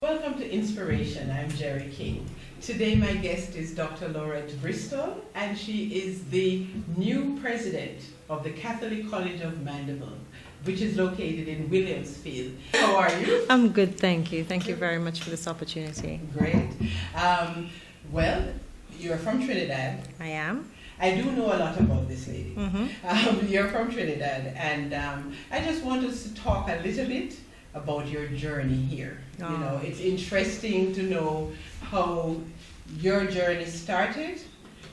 Welcome to Inspiration. I'm Jerry King. Today my guest is Dr. Bristol, and she is the new president of the Catholic College of Mandeville, which is located in Williamsfield. How are you? I'm good, thank you. Thank you very much for this opportunity. Great. Well, you're from Trinidad. I am. I do know a lot about this lady. Mm-hmm. You're from Trinidad, and I just want us to talk a little bit about your journey here. Oh. You know, it's interesting to know how your journey started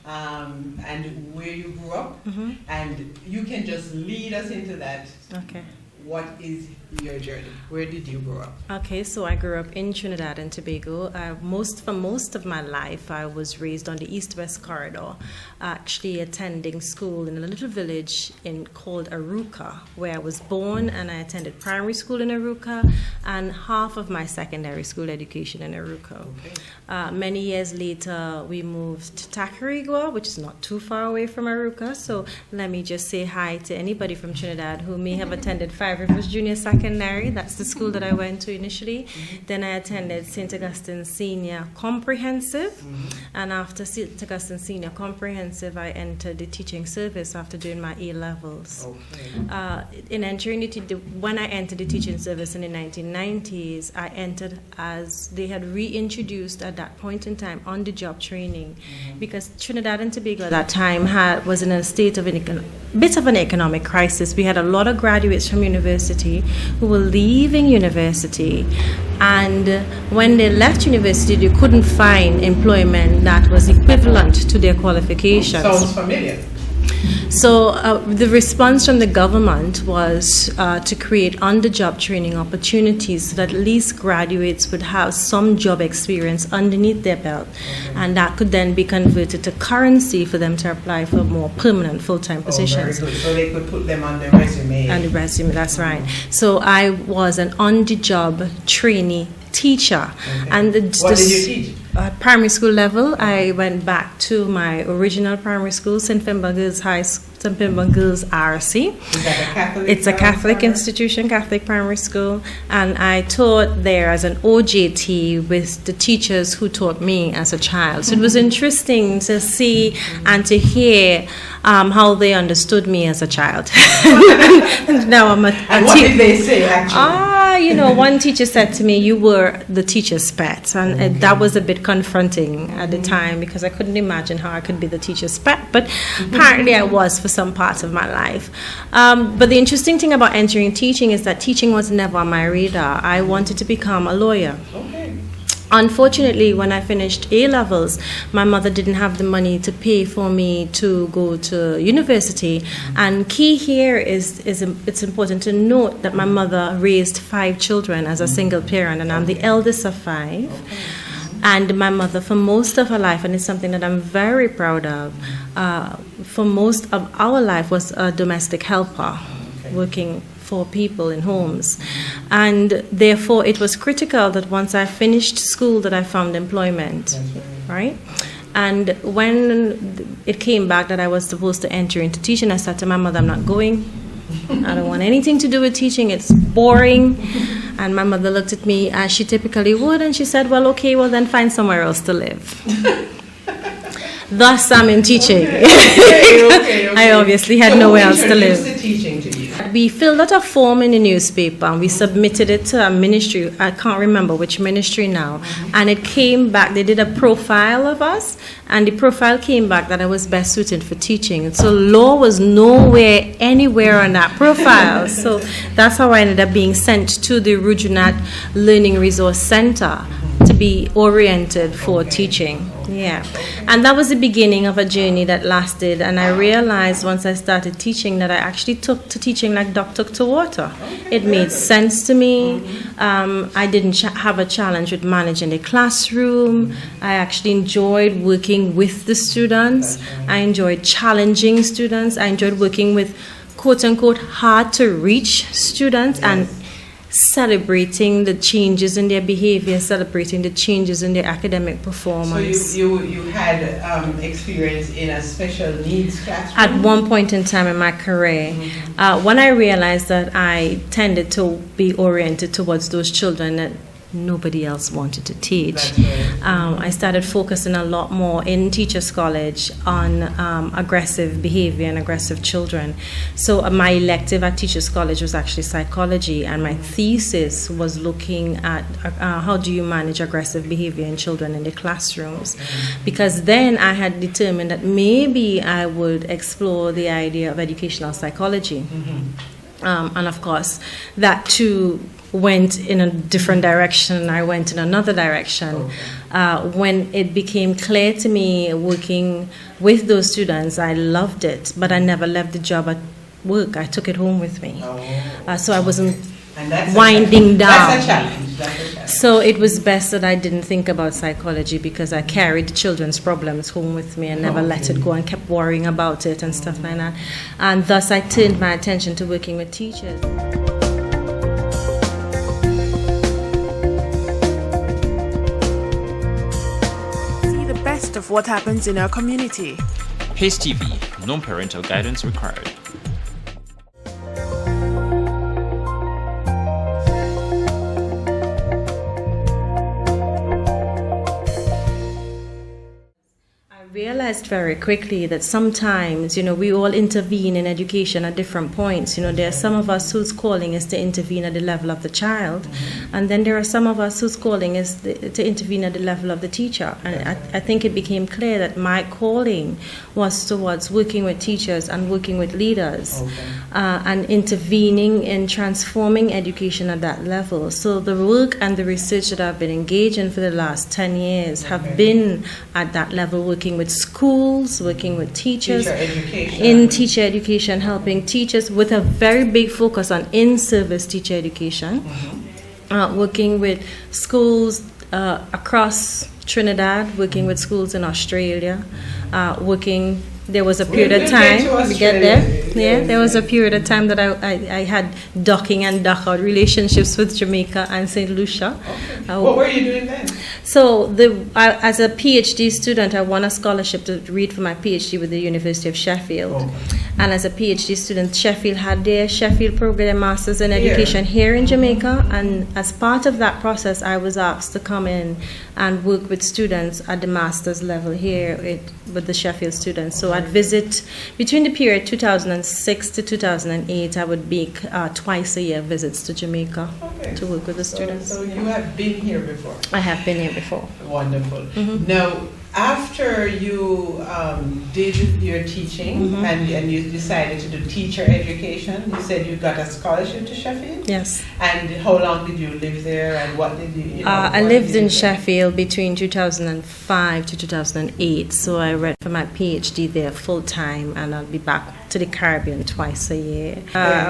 and where you grew up, Mm-hmm. and you can just lead us into that. Okay. What is your journey? Where did you grow up? Okay, so I grew up in Trinidad and Tobago. For most of my life, I was raised on the East-West corridor, actually attending school in a little village called Aruca, where I was born, and I attended primary school in Aruca and half of my secondary school education in Aruca. Okay. Many years later, we moved to Tacarigua, which is not too far away from Aruca. So let me just say hi to anybody from Trinidad who may have attended Five Rivers Junior Secondary. That's the school that I went to initially. Mm-hmm. Then I attended St. Augustine Senior Comprehensive. Mm-hmm. And after St. Augustine Senior Comprehensive, I entered the teaching service after doing my A-levels. Okay. When I entered the teaching service in the 1990s, I entered as they had reintroduced at that point in time on-the-job training, because Trinidad and Tobago at that time was in a state of bit of an economic crisis. We had a lot of graduates from university who were leaving university, and when they left university, they couldn't find employment that was equivalent to their qualifications. Sounds familiar. So the response from the government was to create on-the-job training opportunities so that at least graduates would have some job experience underneath their belt, and that could then be converted to currency for them to apply for more permanent full-time positions. Very good. So they could put them on their resume. And the resume, that's right. So I was an on-the-job trainee teacher. Okay. And what did you teach? Primary school level, I went back to my original primary school, St. Finbar Girls RC. Is that a Catholic? It's a Catholic institution, Catholic primary school, and I taught there as an OJT with the teachers who taught me as a child. So it was interesting to see and to hear how they understood me as a child. Now I'm and what did they say actually? One teacher said to me, "You were the teacher's pet," and that was a bit confronting at the time, because I couldn't imagine how I could be the teacher's pet, but apparently I was for some parts of my life. But the interesting thing about entering teaching is that teaching was never on my radar. I wanted to become a lawyer. Okay. Unfortunately, when I finished A-levels, my mother didn't have the money to pay for me to go to university. And key here is it's important to note that my mother raised 5 children as a single parent, and I'm the eldest of 5. And my mother, for most of her life, and it's something that I'm very proud of, for most of our life was a domestic helper, working for people in homes. And therefore, it was critical that once I finished school that I found employment, right? And when it came back that I was supposed to enter into teaching, I said to my mother, "I'm not going. I don't want anything to do with teaching. It's boring." And my mother looked at me as she typically would, and she said, "Well, okay, well then find somewhere else to live." Thus, I'm in teaching. Okay. I obviously had nowhere else to live. The teaching to you? We filled out a form in the newspaper and we submitted it to a ministry. I can't remember which ministry now. And it came back. They did a profile of us, and the profile came back that I was best suited for teaching. So law was anywhere on that profile. So that's how I ended up being sent to the Rujunat Learning Resource Center to be oriented for teaching. Yeah. And that was the beginning of a journey that lasted, and I realized once I started teaching that I actually took to teaching like duck took to water. It made sense to me. I didn't have a challenge with managing the classroom. I actually enjoyed working with the students. I enjoyed challenging students. I enjoyed working with quote-unquote hard to reach students and celebrating the changes in their behavior, celebrating the changes in their academic performance. So you had experience in a special needs classroom? At one point in time in my career, when I realized that I tended to be oriented towards those children that nobody else wanted to teach. Right. I started focusing a lot more in Teachers College on aggressive behavior and aggressive children. So my elective at Teachers College was actually psychology, and my thesis was looking at how do you manage aggressive behavior in children in the classrooms. Because then I had determined that maybe I would explore the idea of educational psychology. And of course, that too went in a different direction. I went in another direction. When it became clear to me working with those students, I loved it, but I never left the job at work. I took it home with me. So I wasn't winding down. That's a challenge. So it was best that I didn't think about psychology, because I carried children's problems home with me and never let it go and kept worrying about it and stuff like that. And thus I turned my attention to working with teachers. See the best of what happens in our community. PACE TV, non-parental guidance required. Realized very quickly that sometimes, we all intervene in education at different points. There are some of us whose calling is to intervene at the level of the child, and then there are some of us whose calling is to intervene at the level of the teacher. And I think it became clear that my calling was towards working with teachers and working with leaders, and intervening in transforming education at that level. So the work and the research that I've been engaged in for the last 10 years have been at that level, working with schools, working with teachers, in teacher education, helping teachers with a very big focus on in-service teacher education, working with schools across Trinidad, working with schools in Australia, there was a period of time, there was a period of time that I had docking and dock-out relationships with Jamaica and St. Lucia. What were you doing then? So as a PhD student, I won a scholarship to read for my PhD with the University of Sheffield. And as a PhD student, Sheffield had their Sheffield program, Masters in Education here in Jamaica. And as part of that process, I was asked to come in and work with students at the master's level here with the Sheffield students. So I'd visit, between the period 2006 to 2008, I would make twice a year visits to Jamaica to work with the students. So you have been here before? I have been here before. Wonderful. Now, after you did your teaching and you decided to do teacher education, you said you got a scholarship to Sheffield? Yes. And how long did you live there, and what did you I lived in Sheffield between 2005 to 2008, so I read for my PhD there full time, and I'll be back to the Caribbean twice a year.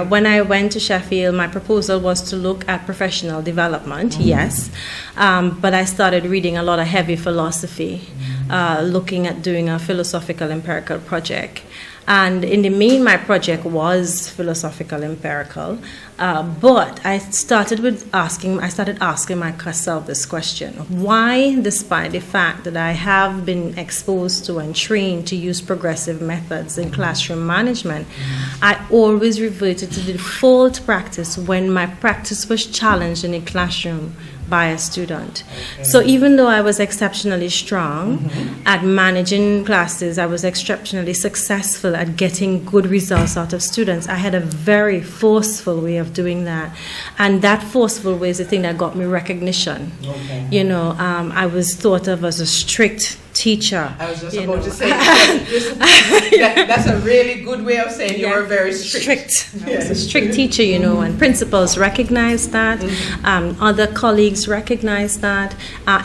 When I went to Sheffield, my proposal was to look at professional development, yes, but I started reading a lot of heavy philosophy, looking at doing a philosophical empirical project. And in the main, my project was philosophical empirical, but I started asking myself this question: why, despite the fact that I have been exposed to and trained to use progressive methods in classroom management, I always reverted to the default practice when my practice was challenged in a classroom by a student. So even though I was exceptionally strong at managing classes, I was exceptionally successful at getting good results out of students, I had a very forceful way of doing that. And that forceful way is the thing that got me recognition. I was thought of as a strict teacher. I was just about to say, that's a really good way of saying you were very strict. I was a strict teacher, and principals recognized that, other colleagues recognized that.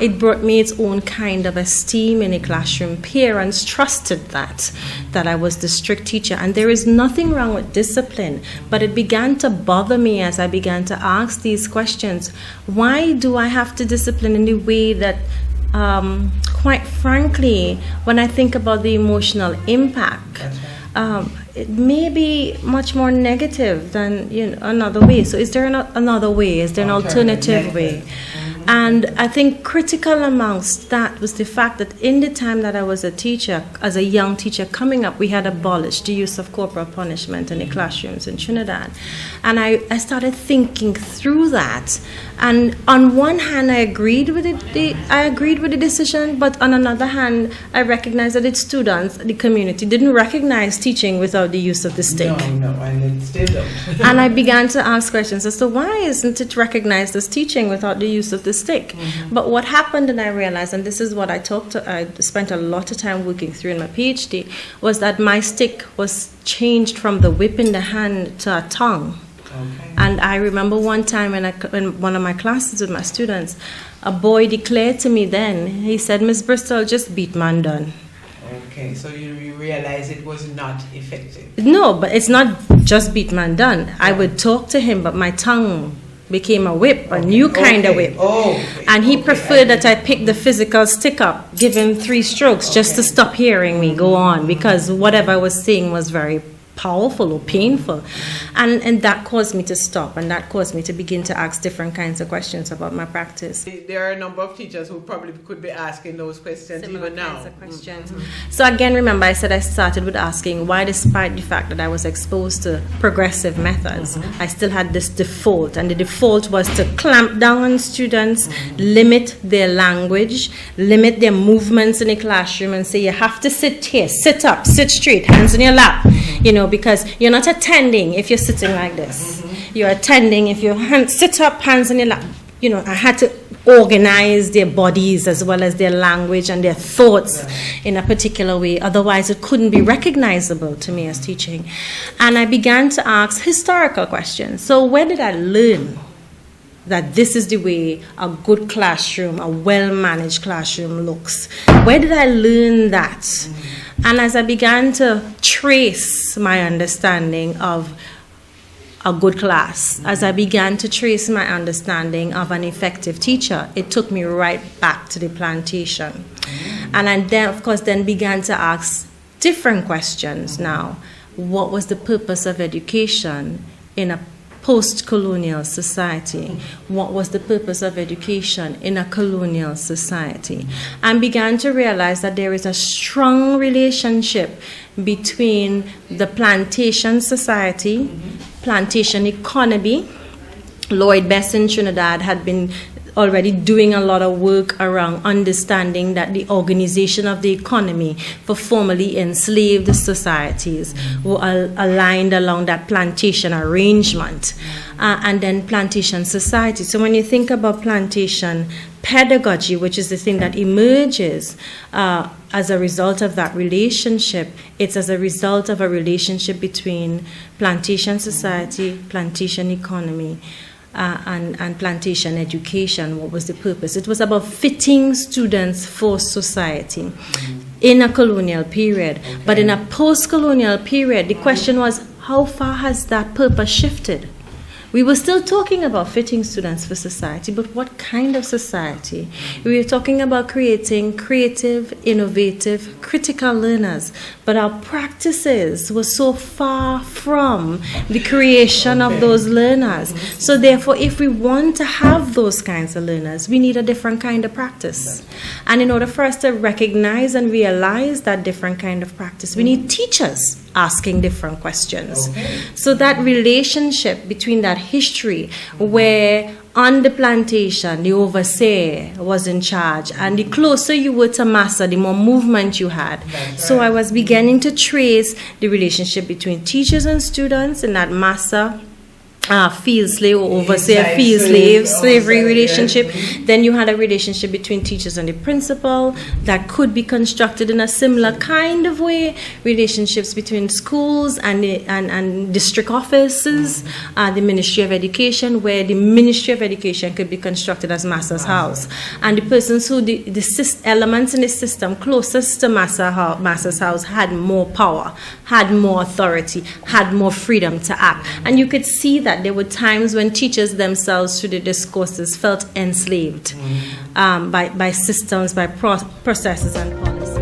It brought me its own kind of esteem in a classroom. Parents trusted that I was the strict teacher, and there is nothing wrong with discipline, but it began to bother me as I began to ask these questions. Why do I have to discipline in the way that quite frankly, when I think about the emotional impact, it may be much more negative than another way. So is there another way? Is there an alternative way? And I think critical amongst that was the fact that in the time that I was a teacher, as a young teacher coming up, we had abolished the use of corporal punishment in the classrooms in Trinidad. And I started thinking through that. And on one hand, I agreed with the decision, but on another hand, I recognized that its students, the community, didn't recognize teaching without the use of the stick. No, and it still don't. And I began to ask questions as to why isn't it recognized as teaching without the use of the stick? But what happened, and I realized, and this is what I spent a lot of time working through in my PhD, was that my stick was changed from the whip in the hand to a tongue. Okay. And I remember one time in one of my classes with my students, a boy declared to me then, he said, "Miss Bristol, just beat man done." Okay, so you realize it was not effective. No, but it's not just beat man done. I would talk to him, but my tongue became a whip, a new kind of whip. And he preferred that I pick the physical stick up, give him 3 strokes just to stop hearing me go on, because whatever I was saying was very powerful or painful. And that caused me to stop, and that caused me to begin to ask different kinds of questions about my practice. There are a number of teachers who probably could be asking those questions Similar even now. Kinds of questions. So again, remember I said I started with asking why, despite the fact that I was exposed to progressive methods, I still had this default, and the default was to clamp down on students, limit their language, limit their movements in the classroom, and say you have to sit here, sit up, sit straight, hands on your lap. Because you're not attending if you're sitting like this. You're attending if you sit up, hands on your lap. I had to organize their bodies as well as their language and their thoughts in a particular way. Otherwise, it couldn't be recognizable to me as teaching. And I began to ask historical questions. So where did I learn that this is the way a good classroom, a well-managed classroom looks? Where did I learn that? And as I began to trace my understanding of a good class, as I began to trace my understanding of an effective teacher, it took me right back to the plantation. And I then, of course, began to ask different questions now. What was the purpose of education in a post-colonial society? What was the purpose of education in a colonial society? And began to realize that there is a strong relationship between the plantation society, plantation economy. Lloyd Best in Trinidad had been already doing a lot of work around understanding that the organization of the economy for formerly enslaved societies were aligned along that plantation arrangement, and then plantation society. So when you think about plantation pedagogy, which is the thing that emerges as a result of that relationship, it's as a result of a relationship between plantation society, plantation economy, and plantation education. What was the purpose? It was about fitting students for society in a colonial period. But in a post-colonial period, the question was, how far has that purpose shifted? We were still talking about fitting students for society, but what kind of society? We were talking about creating creative, innovative, critical learners, but our practices were so far from the creation of those learners. So therefore, if we want to have those kinds of learners, we need a different kind of practice. And in order for us to recognize and realize that different kind of practice, we need teachers asking different questions. So that relationship between that history where on the plantation the overseer was in charge, and the closer you were to master, the more movement you had. So I was beginning to trace the relationship between teachers and students in that master field slave or overseer field slave slavery relationship. Then you had a relationship between teachers and the principal that could be constructed in a similar kind of way. Relationships between schools and district offices, the Ministry of Education, where the Ministry of Education could be constructed as master's house, and the persons who the elements in the system closest to master's house had more power, had more authority, had more freedom to act. And you could see that there were times when teachers themselves through the discourses felt enslaved by systems, by processes and policies.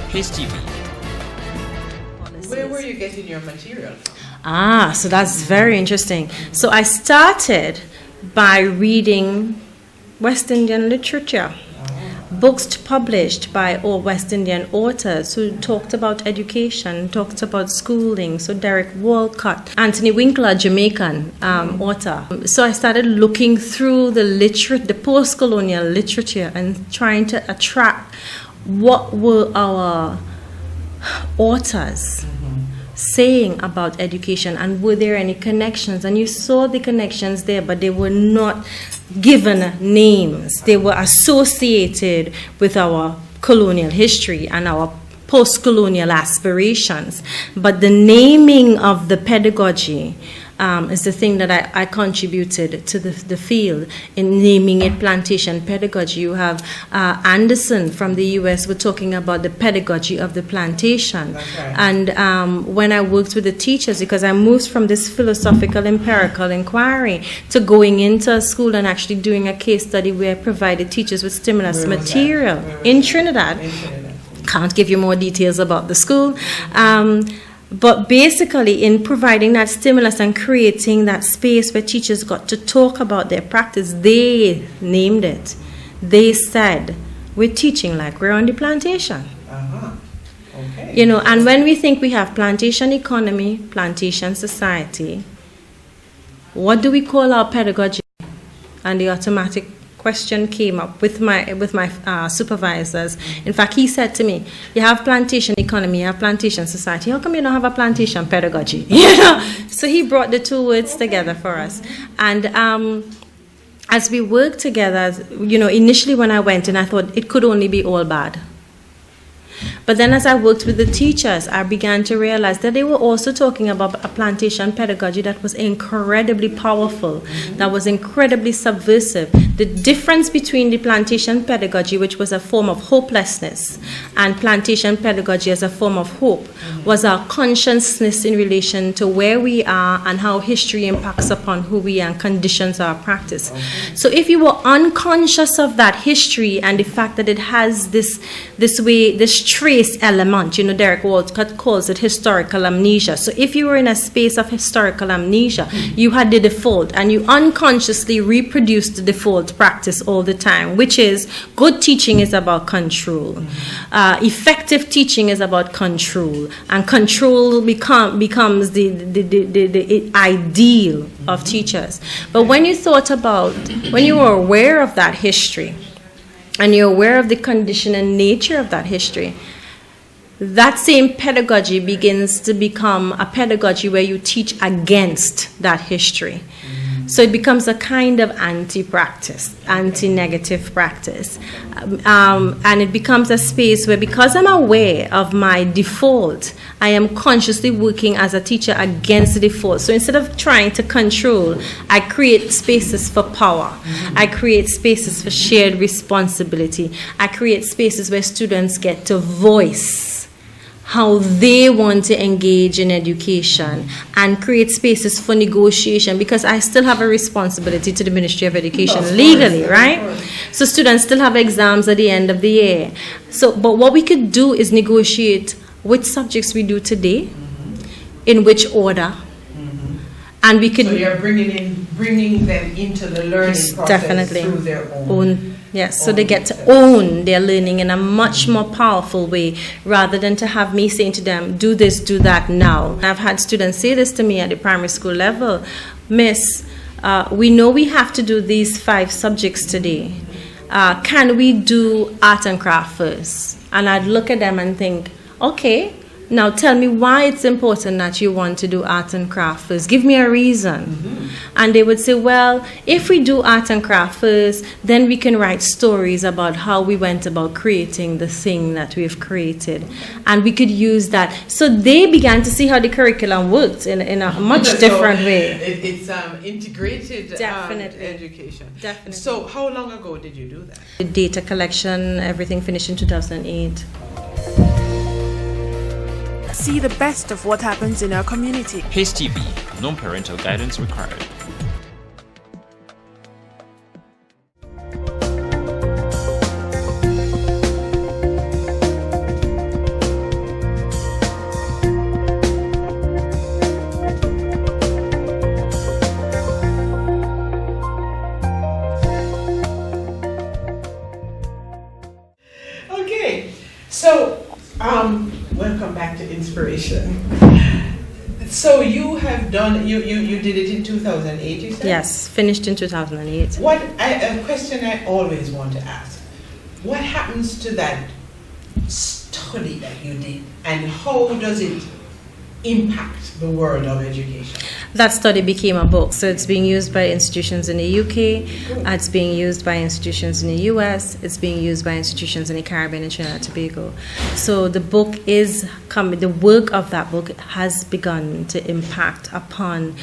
Pace TV. Where were you getting your material from? So that's very interesting. So I started by reading West Indian literature, books published by all West Indian authors who talked about education, talked about schooling. So Derek Walcott, Anthony Winkler, Jamaican author. So I started looking through the post-colonial literature and trying to attract what were our authors saying about education, and were there any connections. And you saw the connections there, but they were not given names. They were associated with our colonial history and our post-colonial aspirations. But the naming of the pedagogy is the thing that I contributed to the field in naming it Plantation Pedagogy. You have Anderson from the US were talking about the pedagogy of the plantation. That's right. And when I worked with the teachers, because I moved from this philosophical empirical inquiry to going into a school and actually doing a case study where I provided teachers with stimulus Where was material that? in Trinidad. In Trinidad. Can't give you more details about the school. But basically, in providing that stimulus and creating that space where teachers got to talk about their practice, they named it. They said, we're teaching like we're on the plantation. Okay. You know, and when we think we have plantation economy, plantation society, what do we call our pedagogy? And the automatic question came up with my supervisors. In fact, he said to me, you have plantation economy, you have plantation society. How come you don't have a plantation pedagogy? You know? So he brought the two words together for us. And as we worked together, you know, initially when I went in, I thought it could only be all bad. But then as I worked with the teachers, I began to realize that they were also talking about a plantation pedagogy that was incredibly powerful, that was incredibly subversive. The difference between the plantation pedagogy, which was a form of hopelessness, and plantation pedagogy as a form of hope, was our consciousness in relation to where we are and how history impacts upon who we are and conditions our practice. So if you were unconscious of that history and the fact that it has this trace element, you know, Derek Walcott calls it historical amnesia. So if you were in a space of historical amnesia, you had the default and you unconsciously reproduced the default practice all the time, which is good teaching is about control. Effective teaching is about control, and control becomes the ideal of teachers. But when you were aware of that history, and you're aware of the condition and nature of that history, that same pedagogy begins to become a pedagogy where you teach against that history. So it becomes a kind of anti-practice, anti-negative practice. And it becomes a space where, because I'm aware of my default, I am consciously working as a teacher against the default. So instead of trying to control, I create spaces for power. I create spaces for shared responsibility. I create spaces where students get to voice how they want to engage in education, and create spaces for negotiation, because I still have a responsibility to the Ministry of Education legally, right? So students still have exams at the end of the year. So, but what we could do is negotiate which subjects we do today, in which order, and we could. So you're bringing them into the learning process definitely through their own. Yes, so they get to own their learning in a much more powerful way, rather than to have me saying to them, do this, do that now. I've had students say this to me at the primary school level: Miss, we know we have to do these 5 subjects today. Can we do art and craft first? And I'd look at them and think, okay, now tell me why it's important that you want to do art and craft first. Give me a reason. And they would say, well, if we do art and craft first, then we can write stories about how we went about creating the thing that we've created. And we could use that. So they began to see how the curriculum worked in a much different way. It's integrated education. Definitely. So how long ago did you do that? The data collection, everything finished in 2008. See the best of what happens in our community. Pace TV. No parental guidance required. So, welcome back to Inspiration. So you have done, you did it in 2008, you said? Yes, finished in 2008. A question I always want to ask. What happens to that study that you did, and how does it impact the world of education? That study became a book, so it's being used by institutions in the UK, it's being used by institutions in the US, it's being used by institutions in the Caribbean and Trinidad and Tobago. So the book is coming, the work of that book has begun to impact upon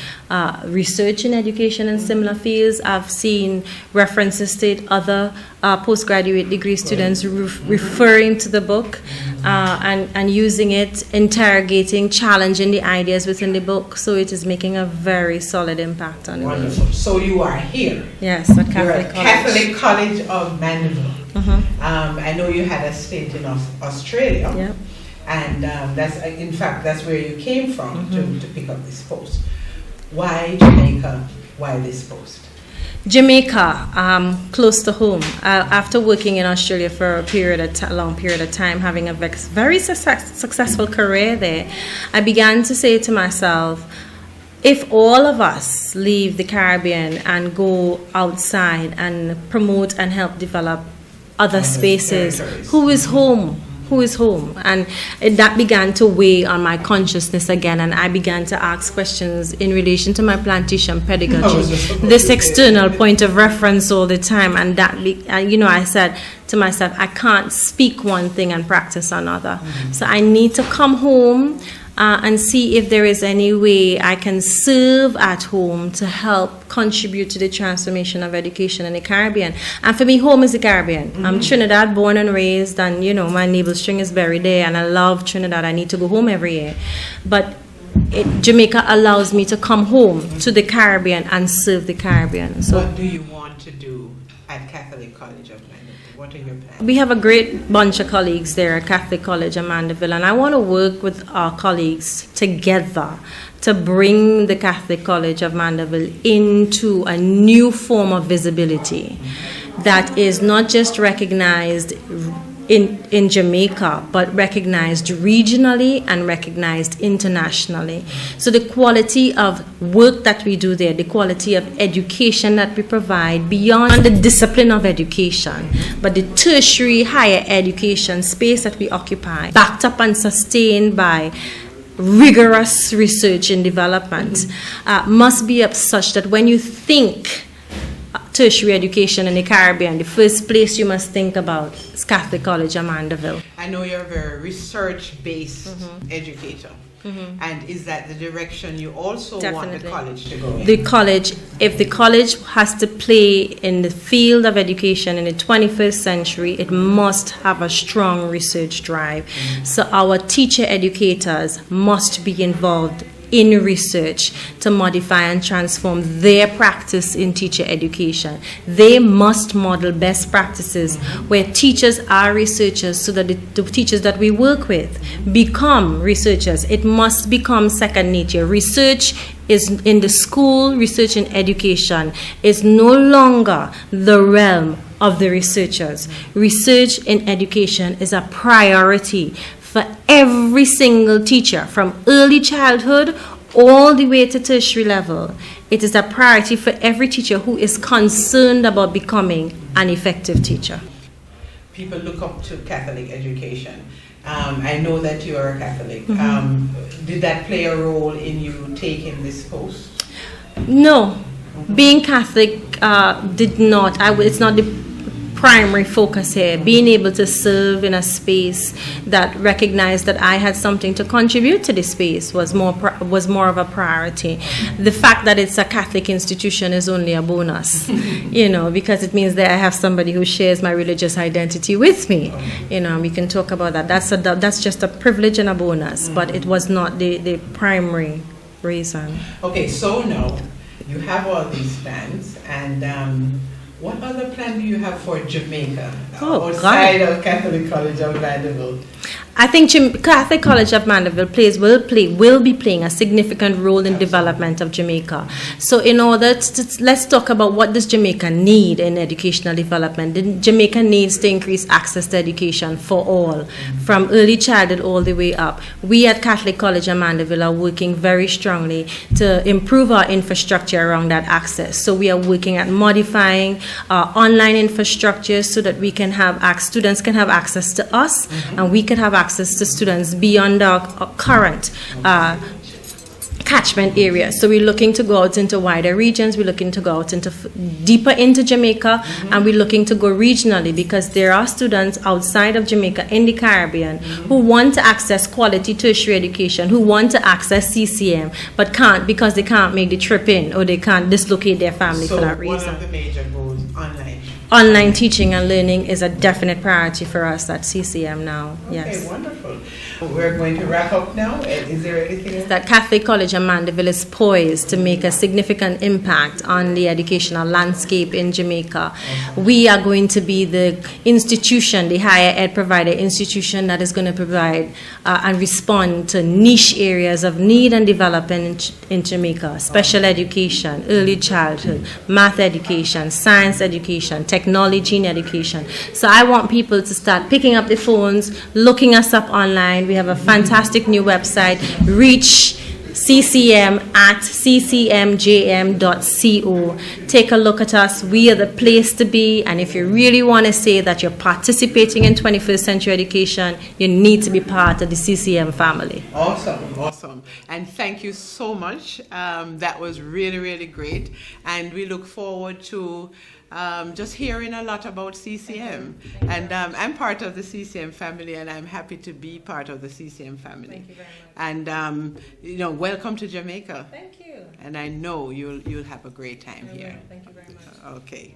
research in education in similar fields. I've seen references to other postgraduate degree students referring to the book and using it, interrogating, challenging the ideas within the book. So it is making a very solid impact on it. Wonderful. So you are here. Yes, at Catholic College. Catholic College of Mandeville. I know you had a stint in Australia. Yep. And that's, in fact, that's where you came from to pick up this post. Why Jamaica? Why this post? Jamaica, close to home. After working in Australia for a long period of time, having a very successful career there, I began to say to myself, if all of us leave the Caribbean and go outside and promote and help develop other spaces, who is home? Who is home? And that began to weigh on my consciousness again, and I began to ask questions in relation to my plantation pedagogy, this external point of reference all the time. And that, I said to myself, I can't speak one thing and practice another. So I need to come home and see if there is any way I can serve at home to help contribute to the transformation of education in the Caribbean. And for me, home is the Caribbean. I'm Trinidad born and raised, and my navel string is buried there, and I love Trinidad. I need to go home every year. But Jamaica allows me to come home to the Caribbean and serve the Caribbean. So what do you want to do at Catholic College of Mandeville? What are your plans? We have a great bunch of colleagues there at Catholic College of Mandeville, and I want to work with our colleagues together to bring the Catholic College of Mandeville into a new form of visibility that is not just recognized in Jamaica, but recognized regionally and recognized internationally. So the quality of work that we do there, the quality of education that we provide beyond the discipline of education, but the tertiary higher education space that we occupy, backed up and sustained by rigorous research and development, must be of such that when you think tertiary education in the Caribbean, the first place you must think about is Catholic College of Mandeville. I know you're a very research-based educator. And is that the direction you also want the college to go in? The college, if the college has to play in the field of education in the 21st century, it must have a strong research drive. So our teacher educators must be involved in research to modify and transform their practice in teacher education. They must model best practices where teachers are researchers, so that the teachers that we work with become researchers. It must become second nature. Research is in the school, research in education is no longer the realm of the researchers. Research in education is a priority for every single teacher from early childhood all the way to tertiary level. It is a priority for every teacher who is concerned about becoming an effective teacher. People look up to Catholic education. I know that you are a Catholic. Did that play a role in you taking this post? No. Being Catholic did not. It's not the primary focus here. Being able to serve in a space that recognized that I had something to contribute to this space was more of a priority. The fact that it's a Catholic institution is only a bonus, because it means that I have somebody who shares my religious identity with me. We can talk about that. That's just a privilege and a bonus, but it was not the primary reason. Okay, so now you have all these plans, and what other plan do you have for Jamaica outside of Catholic College of Mandeville? I think Catholic College of Mandeville will be playing a significant role in development of Jamaica. So in order to let's talk about what does Jamaica need in educational development. Jamaica needs to increase access to education for all, from early childhood all the way up. We at Catholic College of Mandeville are working very strongly to improve our infrastructure around that access. So we are working at modifying our online infrastructure so that we can have students can have access to us, and we can have access to students beyond our current catchment area. So we're looking to go out into wider regions, we're looking to go out into deeper into Jamaica, and we're looking to go regionally, because there are students outside of Jamaica in the Caribbean who want to access quality tertiary education, who want to access CCM, but can't because they can't make the trip in, or they can't dislocate their family for that reason. So one of the major goals, online. Online teaching and learning is a definite priority for us at CCM now. Yes. Okay, wonderful. We're going to wrap up now. Is there anything else? That Catholic College of Mandeville is poised to make a significant impact on the educational landscape in Jamaica. We are going to be the institution, the higher ed provider institution that is going to provide and respond to niche areas of need and development in Jamaica: special education, early childhood, math education, science education, technology and education. So I want people to start picking up the phones, looking us up online. We have a fantastic new website, Reach CCM at ccmjm.co. Take a look at us. We are the place to be. And if you really want to say that you're participating in 21st century education, you need to be part of the CCM family. Awesome, awesome. And thank you so much. That was really, really great. And we look forward to just hearing a lot about CCM. And I'm part of the CCM family, and I'm happy to be part of the CCM family. Thank you very much. And welcome to Jamaica. Thank you. And I know you'll have a great time here. Thank you very much. Okay.